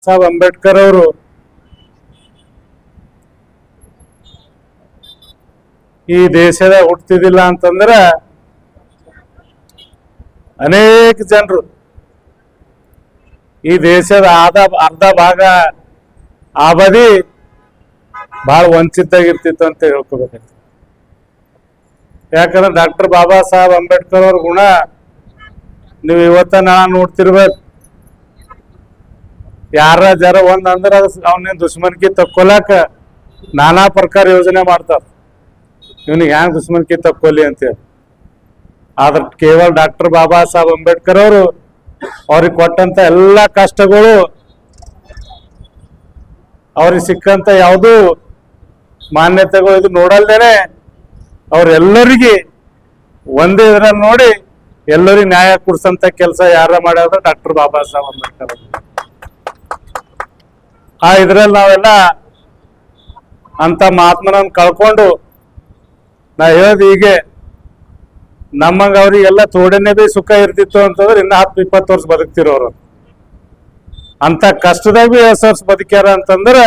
ಸಾಹೇಬ್ ಅಂಬೇಡ್ಕರ್ ಅವರು ಈ ದೇಶದ ಹುಟ್ಟುತ್ತಿದ್ದಿಲ್ಲ ಅಂತಂದ್ರೆ ಅನೇಕ ಜನರು ಈ ದೇಶದ ಅರ್ಧ ಭಾಗ ಅವಧಿ ಬಹಳ ವಂಚಿತಾಗಿರ್ತಿತ್ತು ಅಂತ ಹೇಳ್ಕೋಬೇಕಾಯ್ತು. ಯಾಕಂದ್ರೆ ಡಾಕ್ಟರ್ ಬಾಬಾ ಸಾಹೇಬ್ ಅಂಬೇಡ್ಕರ್ ಅವ್ರ ಗುಣ ನೀವು ಇವತ್ತ ನಾಳೆ ನೋಡ್ತಿರ್ಬೇಕು. ಯಾರ ಜರ ಒಂದಂದ್ರೆ ಅವನೇನ್ ದುಶ್ಮನ್ಕಿ ತಕ್ಕೊಲಕ ನಾನಾ ಪ್ರಕಾರ ಯೋಜನೆ ಮಾಡ್ತಾರ, ಇವನಿಗೆ ಹ್ಯಾಂಗ ದುಶ್ಮನ್ಕಿ ತಕ್ಕೊಲಿ ಅಂತೇಳಿ. ಆದ್ರೆ ಕೇವಲ ಡಾಕ್ಟರ್ ಬಾಬಾ ಸಾಹೇಬ್ ಅಂಬೇಡ್ಕರ್ ಅವರು ಅವ್ರಿಗೆ ಕೊಟ್ಟಂತ ಎಲ್ಲ ಕಷ್ಟಗಳು, ಅವ್ರಿಗೆ ಸಿಕ್ಕಂತ ಯಾವುದು ಮಾನ್ಯತೆಗಳು ಇದು ನೋಡಲ್ದೇನೆ ಅವ್ರೆಲ್ಲರಿಗೆ ಒಂದೇ ಇದ್ರಲ್ಲಿ ನೋಡಿ ಎಲ್ಲರಿಗೂ ನ್ಯಾಯ ಕೊಡ್ಸಂತ ಕೆಲಸ ಯಾರ ಮಾಡ್ಯಾರ ಡಾಕ್ಟರ್ ಬಾಬಾ ಸಾಹೇಬ್ ಅಂಬೇಡ್ಕರ್ ಅವರು. ಆ ಇದ್ರಲ್ಲಿ ನಾವೆಲ್ಲ ಅಂತ ಮಹಾತ್ಮನನ್ನು ಕಳ್ಕೊಂಡು ನಾ ಹೇಳೋದು ಹೀಗೆ, ನಮ್ಮಂಗ ಅವ್ರಿಗೆಲ್ಲ ತೋಡನೆ ಬಿ ಸುಖ ಇರ್ತಿತ್ತು ಅಂತಂದ್ರೆ ಇನ್ನ 10-20 ವರ್ಷ ಬದುಕ್ತಿರೋರು. ಅಂತ ಕಷ್ಟದಾಗ ಬಿ 10 ವರ್ಷ ಬದುಕ್ಯಾರ ಅಂತಂದ್ರೆ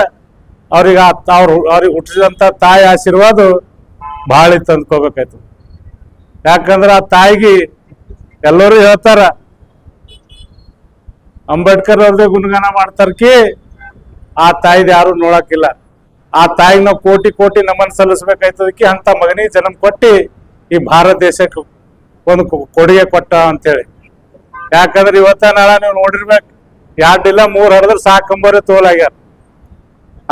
ಅವ್ರಿಗೆ ಹುಟ್ಟಿಸಿದಂತ ತಾಯಿ ಆಶೀರ್ವಾದ ಬಹಳ ಇತ್ತು ಅಂದ್ಕೋಬೇಕಾಯ್ತು. ಯಾಕಂದ್ರೆ ಆ ತಾಯಿಗೆ ಎಲ್ಲರೂ ಹೇಳ್ತಾರ, ಅಂಬೇಡ್ಕರ್ ಅವ್ರದೇ ಗುಣಗಾನ ಮಾಡ್ತಾರಕಿ ಆ ತಾಯಿದ್ ಯಾರು ನೋಡಕ್ಕಿಲ್ಲ. ಆ ತಾಯಿಗೆ ನಾವು ಕೋಟಿ ಕೋಟಿ ನಮನ್ ಸಲ್ಲಿಸ್ಬೇಕಾಯ್ತದಕ್ಕೆ ಅಂತ ಮಗನಿಗೆ ಜನ್ಮ ಕೊಟ್ಟಿ ಈ ಭಾರತ ದೇಶಕ್ಕೆ ಒಂದು ಕೊಡುಗೆ ಕೊಟ್ಟ ಅಂತೇಳಿ. ಯಾಕಂದ್ರೆ ಇವತ್ತ ನಾಳೆ ನೀವು ನೋಡಿರ್ಬೇಕು, 2 ಇಲ್ಲ 3 ಹರಿದ್ರೆ ಸಾಕಂಬರೇ ತೋಲಾಗ್ಯಾರ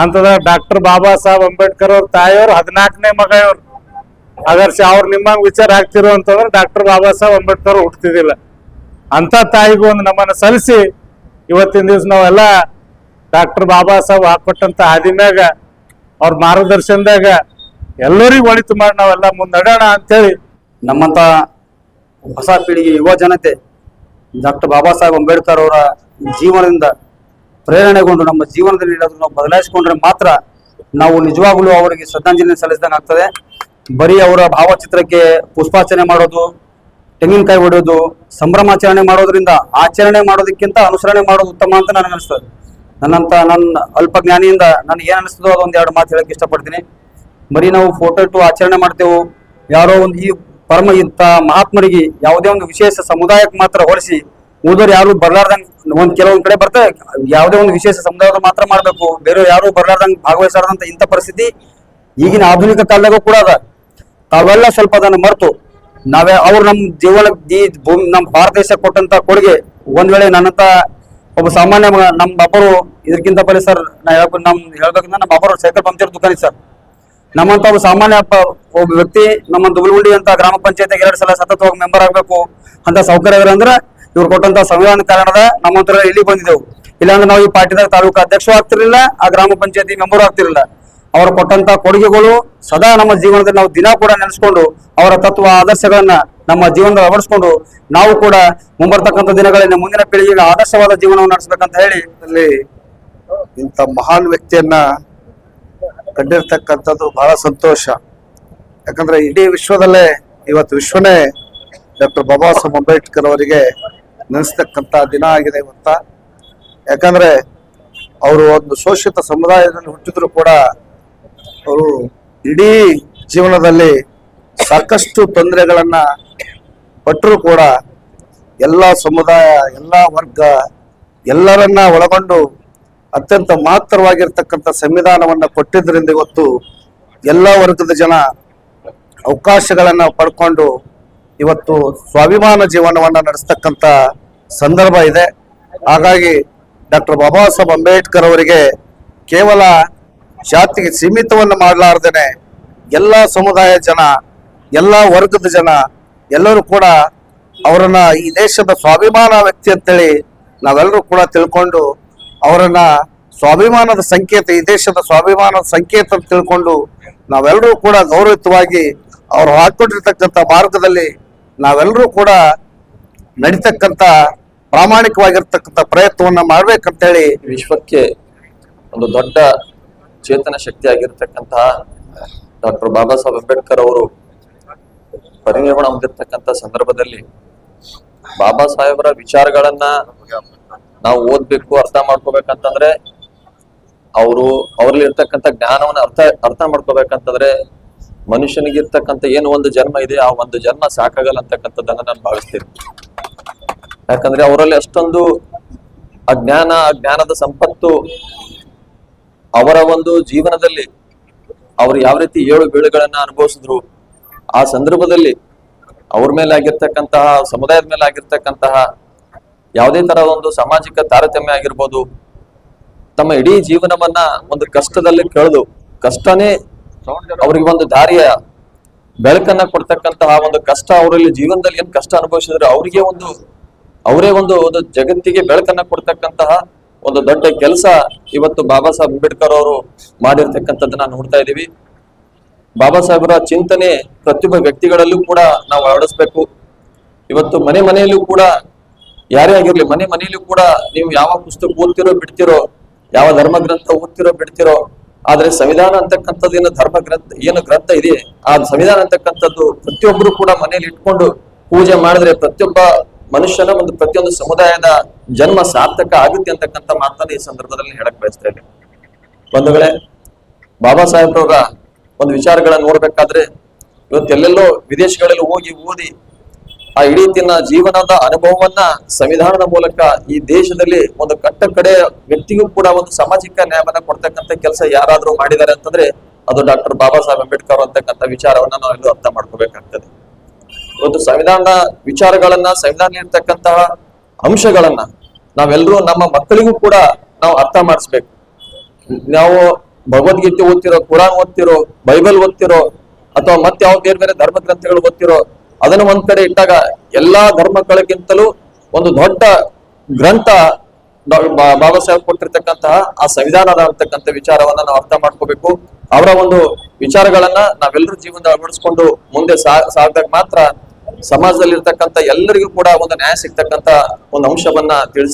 ಅಂತದ. ಡಾಕ್ಟರ್ ಬಾಬಾ ಸಾಹೇಬ್ ಅಂಬೇಡ್ಕರ್ ಅವ್ರ ತಾಯಿಯವ್ರು 14ನೇ ಮಗ ಇವ್ರು. ಅದರ್ಶ ಅವ್ರು ನಿಮ್ಮಂಗ್ ವಿಚಾರ ಆಗ್ತಿರೋ ಅಂತಂದ್ರೆ ಡಾಕ್ಟರ್ ಬಾಬಾ ಸಾಹೇಬ್ ಅಂಬೇಡ್ಕರ್ ಹುಟ್ಟುತ್ತಿದ್ದಿಲ್ಲ. ಅಂತ ತಾಯಿಗೂ ಒಂದು ನಮ್ಮನ್ನ ಸಲ್ಲಿಸಿ ಇವತ್ತಿನ ದಿವ್ಸ ನಾವೆಲ್ಲ ಡಾಕ್ಟರ್ ಬಾಬಾ ಸಾಹೇಬ್ ಹಾಕೊಟ್ಟಂತ ಹಾದಿಮ್ಯಾಗ ಅವ್ರ ಮಾರ್ಗದರ್ಶನದಾಗ ಎಲ್ಲರಿಗೂ ಒಳಿತು ಮಾಡಿ ನಾವೆಲ್ಲ ಮುಂದಡೋಣ ಅಂತೇಳಿ ನಮ್ಮಂತ ಹೊಸ ಪೀಳಿಗೆ ಯುವ ಜನತೆ ಡಾಕ್ಟರ್ ಬಾಬಾ ಸಾಹೇಬ್ ಅಂಬೇಡ್ಕರ್ ಅವರ ಜೀವನದಿಂದ ಪ್ರೇರಣೆಗೊಂಡು ನಮ್ಮ ಜೀವನದಲ್ಲಿ ಏನಾದರೂ ನಾವು ಬದಲಾಯಿಸಿಕೊಂಡ್ರೆ ಮಾತ್ರ ನಾವು ನಿಜವಾಗ್ಲೂ ಅವರಿಗೆ ಶ್ರದ್ಧಾಂಜಲಿ ಸಲ್ಲಿಸಿದಂಗೆ ಆಗ್ತದೆ. ಬರೀ ಅವರ ಭಾವಚಿತ್ರಕ್ಕೆ ಪುಷ್ಪಾರ್ಚನೆ ಮಾಡೋದು, ತೆಂಗಿನಕಾಯಿ ಹೊಡೆಯೋದು, ಸಂಭ್ರಮಾಚರಣೆ ಮಾಡೋದ್ರಿಂದ ಆಚರಣೆ ಮಾಡೋದಕ್ಕಿಂತ ಅನುಸರಣೆ ಮಾಡೋದು ಉತ್ತಮ ಅಂತ ನನಗೆ ಅನಿಸ್ತದೆ. ನನ್ನ ಅಲ್ಪ ಜ್ಞಾನಿಯಿಂದ ನನಗೆ ಏನ್ ಅನಿಸ್ತದೋ ಅದೊಂದು 2 ಮಾತು ಹೇಳಕ್ ಇಷ್ಟಪಡ್ತೀನಿ. ಬರೀ ನಾವು ಫೋಟೋ ಇಟ್ಟು ಆಚರಣೆ ಮಾಡ್ತೇವೆ, ಯಾರೋ ಒಂದು ಈ ಪರಮ ಇಂಥ ಮಹಾತ್ಮರಿಗೆ ಯಾವುದೇ ಒಂದು ವಿಶೇಷ ಸಮುದಾಯಕ್ಕೆ ಮಾತ್ರ ಹೋಲಿಸಿ ಉಳಿದವ್ರು ಯಾರು ಬರ್ಲಾರ್ದಂಗೆ ಕೆಲವೊಂದ್ ಕಡೆ ಬರ್ತದೆ, ಯಾವುದೇ ಒಂದು ವಿಶೇಷ ಸಮುದಾಯದ ಮಾತ್ರ ಮಾಡ್ಬೇಕು, ಬೇರೆ ಯಾರು ಬರ್ಲಾರ್ದಂಗೆ ಭಾಗವಹಿಸಾರ್ದಂತ ಇಂಥ ಪರಿಸ್ಥಿತಿ ಈಗಿನ ಆಧುನಿಕ ಕಾಲದಾಗೂ ಕೂಡ ಅದ. ತಾವೆಲ್ಲ ಸ್ವಲ್ಪ ಅದನ್ನು ಮರೆತು ಅವ್ರು ನಮ್ಮ ಜೀವನ ನಮ್ಮ ಭಾರತ ದೇಶ ಕೊಟ್ಟಂತ ಕೊಡುಗೆ ಒಂದ್ ವೇಳೆ ನನ್ನಂತ ಒಬ್ಬ ಸಾಮಾನ್ಯ ನಮ್ಮ ಬಾಬರು ಇದಕ್ಕಿಂತ ಬರೀ ಸರ್ ನಾ ಹೇಳ್ಬೇಕಂದ್ರೆ ನಮ್ಮ ಬಾಬರು ಸೈಕಲ್ ಪಂಕ್ಚರ್ ದುಕಾನಿ ಸರ್. ನಮ್ಮಂತ ಒಬ್ಬ ಸಾಮಾನ್ಯ ಒಬ್ಬ ವ್ಯಕ್ತಿ ನಮ್ಮ ದುಬಲ್ಗುಂಡಿ ಅಂತ ಗ್ರಾಮ ಪಂಚಾಯತ್ 2 ಸಲ ಸತತವಾಗಿ ಮೆಂಬರ್ ಆಗ್ಬೇಕು ಅಂತ ಸೌಕರ್ಯ ಅಂದ್ರೆ ಇವ್ರು ಕೊಟ್ಟಂತ ಸಂವಿಧಾನ ಕಾರಣದ ನಮ್ಮಂತರ ಇಲ್ಲಿ ಬಂದಿದ್ದೆವು. ಇಲ್ಲಾಂದ್ರೆ ನಾವು ಈ ಪಾರ್ಟಿದಾಗ ತಾಲೂಕು ಅಧ್ಯಕ್ಷ ಆಗ್ತಿರ್ಲಿಲ್ಲ, ಆ ಗ್ರಾಮ ಪಂಚಾಯತಿ ಮೆಂಬರ್ ಆಗ್ತಿರ್ಲಿಲ್ಲ. ಅವರು ಕೊಟ್ಟಂತ ಕೊಡುಗೆಗಳು ಸದಾ ನಮ್ಮ ಜೀವನದಲ್ಲಿ ನಾವು ದಿನ ಕೂಡ ನೆನೆಸ್ಕೊಂಡು ಅವರ ತತ್ವ ಆದರ್ಶಗಳನ್ನ ನಮ್ಮ ಜೀವನದಲ್ಲಿ ಅಳವಡಿಸ್ಕೊಂಡು ನಾವು ಕೂಡ ಮುಂಬರ್ತಕ್ಕಂಥ ದಿನಗಳಲ್ಲಿ ಮುಂದಿನ ಪೀಳಿಗೆಗೆ ಆದರ್ಶವಾದ ಜೀವನವನ್ನು ನಡೆಸಬೇಕಂತ ಹೇಳಿ ಅಲ್ಲಿ ಇಂಥ ಮಹಾನ್ ವ್ಯಕ್ತಿಯನ್ನ ಕಂಡಿರ್ತಕ್ಕಂಥದ್ದು ಬಹಳ ಸಂತೋಷ. ಯಾಕಂದ್ರೆ ಇಡೀ ವಿಶ್ವದಲ್ಲೇ ಇವತ್ತು ವಿಶ್ವನೇ ಡಾಕ್ಟರ್ ಬಾಬಾ ಸಾಹೇಬ್ ಅಂಬೇಡ್ಕರ್ ಅವರಿಗೆ ನೆನೆಸ್ತಕ್ಕಂಥ ದಿನ ಆಗಿದೆ ಇವತ್ತ. ಯಾಕಂದ್ರೆ ಅವರು ಒಂದು ಶೋಷಿತ ಸಮುದಾಯದಲ್ಲಿ ಹುಟ್ಟಿದ್ರು ಕೂಡ ಅವರು ಇಡೀ ಜೀವನದಲ್ಲಿ ಸಾಕಷ್ಟು ತೊಂದರೆಗಳನ್ನ ಪಟ್ಟರು ಕೂಡ ಎಲ್ಲ ಸಮುದಾಯ, ಎಲ್ಲ ವರ್ಗ, ಎಲ್ಲರನ್ನ ಒಳಗೊಂಡು ಅತ್ಯಂತ ಮಹತ್ತರವಾಗಿರ್ತಕ್ಕಂಥ ಸಂವಿಧಾನವನ್ನ ಕೊಟ್ಟಿದ್ದರಿಂದ ಇವತ್ತು ಎಲ್ಲ ವರ್ಗದ ಜನ ಅವಕಾಶಗಳನ್ನ ಪಡ್ಕೊಂಡು ಇವತ್ತು ಸ್ವಾಭಿಮಾನ ಜೀವನವನ್ನ ನಡೆಸ್ತಕ್ಕಂಥ ಸಂದರ್ಭ ಇದೆ. ಹಾಗಾಗಿ ಡಾಕ್ಟರ್ ಬಾಬಾ ಸಾಹೇಬ್ ಅಂಬೇಡ್ಕರ್ ಅವರಿಗೆ ಕೇವಲ ಜಾತಿಗೆ ಸೀಮಿತವನ್ನು ಮಾಡಲಾರ್ದೇನೆ ಎಲ್ಲ ಸಮುದಾಯ ಜನ, ಎಲ್ಲ ವರ್ಗದ ಜನ ಎಲ್ಲರೂ ಕೂಡ ಅವರನ್ನ ಈ ದೇಶದ ಸ್ವಾಭಿಮಾನ ವ್ಯಕ್ತಿ ಅಂತೇಳಿ ನಾವೆಲ್ಲರೂ ಕೂಡ ತಿಳ್ಕೊಂಡು ಅವರನ್ನ ಸ್ವಾಭಿಮಾನದ ಸಂಕೇತ, ಈ ದೇಶದ ಸ್ವಾಭಿಮಾನದ ಸಂಕೇತ ಅಂತ ತಿಳ್ಕೊಂಡು ನಾವೆಲ್ಲರೂ ಕೂಡ ಗೌರವಿತವಾಗಿ ಅವರು ಹಾಕೊಂಡಿರ್ತಕ್ಕಂಥ ಮಾರ್ಗದಲ್ಲಿ ನಾವೆಲ್ಲರೂ ಕೂಡ ನಡೀತಕ್ಕಂಥ ಪ್ರಾಮಾಣಿಕವಾಗಿರ್ತಕ್ಕಂಥ ಪ್ರಯತ್ನವನ್ನ ಮಾಡ್ಬೇಕಂತೇಳಿ ವಿಶ್ವಕ್ಕೆ ಒಂದು ದೊಡ್ಡ ಚೇತನ ಶಕ್ತಿಯಾಗಿರ್ತಕ್ಕಂತಹ ಡಾಕ್ಟರ್ ಬಾಬಾ ಸಾಹೇಬ್ ಅಂಬೇಡ್ಕರ್ ಅವರು ಪರಿನಿರ್ವಾಣ ಹೊಂದಿರತಕ್ಕಂಥ ಸಂದರ್ಭದಲ್ಲಿ ಬಾಬಾ ಸಾಹೇಬರ ವಿಚಾರಗಳನ್ನ ನಾವು ಓದ್ಬೇಕು, ಅರ್ಥ ಮಾಡ್ಕೋಬೇಕಂತಂದ್ರೆ ಅವ್ರಲ್ಲಿ ಇರ್ತಕ್ಕಂಥ ಜ್ಞಾನವನ್ನ ಅರ್ಥ ಮಾಡ್ಕೋಬೇಕಂತಂದ್ರೆ ಮನುಷ್ಯನಿಗಿರ್ತಕ್ಕಂಥ ಏನು ಒಂದು ಜನ್ಮ ಇದೆ, ಆ ಒಂದು ಜನ್ಮ ಸಾಕಾಗಲ್ಲ ಅಂತಕ್ಕಂಥದ್ದನ್ನ ನಾನು ಭಾವಿಸ್ತೀನಿ. ಯಾಕಂದ್ರೆ ಅವರಲ್ಲಿ ಅಷ್ಟೊಂದು ಆ ಜ್ಞಾನದ ಸಂಪತ್ತು ಅವರ ಒಂದು ಜೀವನದಲ್ಲಿ ಅವ್ರು ಯಾವ ರೀತಿ ಏಳು ಬೀಳುಗಳನ್ನ ಅನುಭವಿಸಿದ್ರು, ಆ ಸಂದರ್ಭದಲ್ಲಿ ಅವ್ರ ಮೇಲೆ ಆಗಿರ್ತಕ್ಕಂತಹ, ಸಮುದಾಯದ ಮೇಲೆ ಆಗಿರ್ತಕ್ಕಂತಹ ಯಾವುದೇ ತರಹದ ಒಂದು ಸಾಮಾಜಿಕ ತಾರತಮ್ಯ ಆಗಿರ್ಬೋದು, ತಮ್ಮ ಇಡೀ ಜೀವನವನ್ನ ಒಂದು ಕಷ್ಟದಲ್ಲಿ ಕಳೆದು, ಕಷ್ಟನೇ ಅವ್ರಿಗೆ ಒಂದು ದಾರಿಯ ಬೆಳಕನ್ನ ಕೊಡ್ತಕ್ಕಂತಹ ಒಂದು ಕಷ್ಟ, ಅವರಲ್ಲಿ ಜೀವನದಲ್ಲಿ ಏನ್ ಕಷ್ಟ ಅನುಭವಿಸಿದ್ರೆ ಅವರೇ ಒಂದು ಜಗತ್ತಿಗೆ ಬೆಳಕನ್ನ ಕೊಡ್ತಕ್ಕಂತಹ ಒಂದು ದೊಡ್ಡ ಕೆಲಸ ಇವತ್ತು ಬಾಬಾ ಸಾಹೇಬ್ ಅಂಬೇಡ್ಕರ್ ಅವರು ಮಾಡಿರ್ತಕ್ಕಂಥದ್ದನ್ನ ನೋಡ್ತಾ ಇದ್ದೀವಿ. ಬಾಬಾ ಸಾಹೇಬರ ಚಿಂತನೆ ಪ್ರತಿಯೊಬ್ಬ ವ್ಯಕ್ತಿಗಳಲ್ಲೂ ಕೂಡ ನಾವು ಅಳವಡಿಸ್ಬೇಕು. ಇವತ್ತು ಮನೆಯಲ್ಲೂ ಕೂಡ ಯಾರೇ ಆಗಿರ್ಲಿ, ಮನೆಯಲ್ಲೂ ಕೂಡ ನೀವು ಯಾವ ಪುಸ್ತಕ ಓದ್ತಿರೋ ಬಿಡ್ತಿರೋ, ಯಾವ ಧರ್ಮ ಗ್ರಂಥ ಓದ್ತಿರೋ ಬಿಡ್ತಿರೋ, ಆದ್ರೆ ಸಂವಿಧಾನ ಅಂತಕ್ಕಂಥದ್ದು ಏನು ಗ್ರಂಥ ಇದೆ, ಆ ಸಂವಿಧಾನ ಅಂತಕ್ಕಂಥದ್ದು ಪ್ರತಿಯೊಬ್ಬರು ಕೂಡ ಮನೆಯಲ್ಲಿ ಇಟ್ಕೊಂಡು ಪೂಜೆ ಮಾಡಿದ್ರೆ ಪ್ರತಿಯೊಬ್ಬ ಮನುಷ್ಯನ ಒಂದು ಪ್ರತಿಯೊಂದು ಸಮುದಾಯದ ಜನ್ಮ ಸಾರ್ಥಕ ಆಗುತ್ತೆ ಅಂತಕ್ಕಂಥ ಮಾತನ್ನ ಈ ಸಂದರ್ಭದಲ್ಲಿ ಹೇಳಕ್ ಬಯಸ್ತಾ ಇದ್ದೇನೆ. ಬಂಧುಗಳೇ, ಬಾಬಾ ಸಾಹೇಬ್ರವರ ಒಂದು ವಿಚಾರಗಳನ್ನ ನೋಡ್ಬೇಕಾದ್ರೆ ಇವತ್ತೆಲ್ಲೆಲ್ಲೋ ವಿದೇಶಗಳಲ್ಲಿ ಹೋಗಿ ಓದಿ ಆ ಇಡೀ ದಿನ ಜೀವನದ ಅನುಭವವನ್ನ ಸಂವಿಧಾನದ ಮೂಲಕ ಈ ದೇಶದಲ್ಲಿ ಒಂದು ಕಡೆ ವ್ಯಕ್ತಿಗೂ ಕೂಡ ಒಂದು ಸಾಮಾಜಿಕ ನ್ಯಾಯವನ್ನ ಕೊಡ್ತಕ್ಕಂಥ ಕೆಲಸ ಯಾರಾದ್ರೂ ಮಾಡಿದ್ದಾರೆ ಅಂತಂದ್ರೆ ಅದು ಡಾಕ್ಟರ್ ಬಾಬಾ ಸಾಹೇಬ್ ಅಂಬೇಡ್ಕರ್ ಅಂತಕ್ಕಂಥ ವಿಚಾರವನ್ನ ನಾವೆಲ್ಲೂ ಅರ್ಥ ಮಾಡ್ಕೋಬೇಕಾಗ್ತದೆ. ಇವತ್ತು ಸಂವಿಧಾನದ ವಿಚಾರಗಳನ್ನ, ಸಂವಿಧಾನ ಇರ್ತಕ್ಕಂತಹ ಅಂಶಗಳನ್ನ ನಾವೆಲ್ಲರೂ ನಮ್ಮ ಮಕ್ಕಳಿಗೂ ಕೂಡ ನಾವು ಅರ್ಥ ಮಾಡಿಸ್ಬೇಕು. ನಾವು ಭಗವದ್ಗೀತೆ ಓದ್ತಿರೋ, ಕುರಾನ್ ಓದ್ತಿರೋ, ಬೈಬಲ್ ಓದ್ತಿರೋ, ಅಥವಾ ಮತ್ತೆ ಯಾವ ಬೇರೆ ಧರ್ಮ ಗ್ರಂಥಗಳು ಓದ್ತಿರೋ, ಅದನ್ನು ಒಂದ್ ಕಡೆ ಇಟ್ಟಾಗ ಎಲ್ಲಾ ಧರ್ಮಗಳಿಗಿಂತಲೂ ಒಂದು ದೊಡ್ಡ ಗ್ರಂಥ ಬಾಬಾ ಸಾಹೇಬ್ ಕೊಟ್ಟಿರ್ತಕ್ಕಂತಹ ಆ ಸಂವಿಧಾನದ ಅಂತಕ್ಕಂಥ ವಿಚಾರವನ್ನ ನಾವು ಅರ್ಥ ಮಾಡ್ಕೋಬೇಕು. ಅವರ ಒಂದು ವಿಚಾರಗಳನ್ನ ನಾವೆಲ್ಲರೂ ಜೀವನದ ಅಳವಡಿಸ್ಕೊಂಡು ಮುಂದೆ ಸಾಗಿದಾಗ ಮಾತ್ರ ಸಮಾಜದಲ್ಲಿ ಇರ್ತಕ್ಕಂಥ ಎಲ್ಲರಿಗೂ ಕೂಡ ಒಂದು ನ್ಯಾಯ ಸಿಗ್ತಕ್ಕಂಥ ಒಂದು ಅಂಶವನ್ನ ತಿಳಿಸ್ತಾ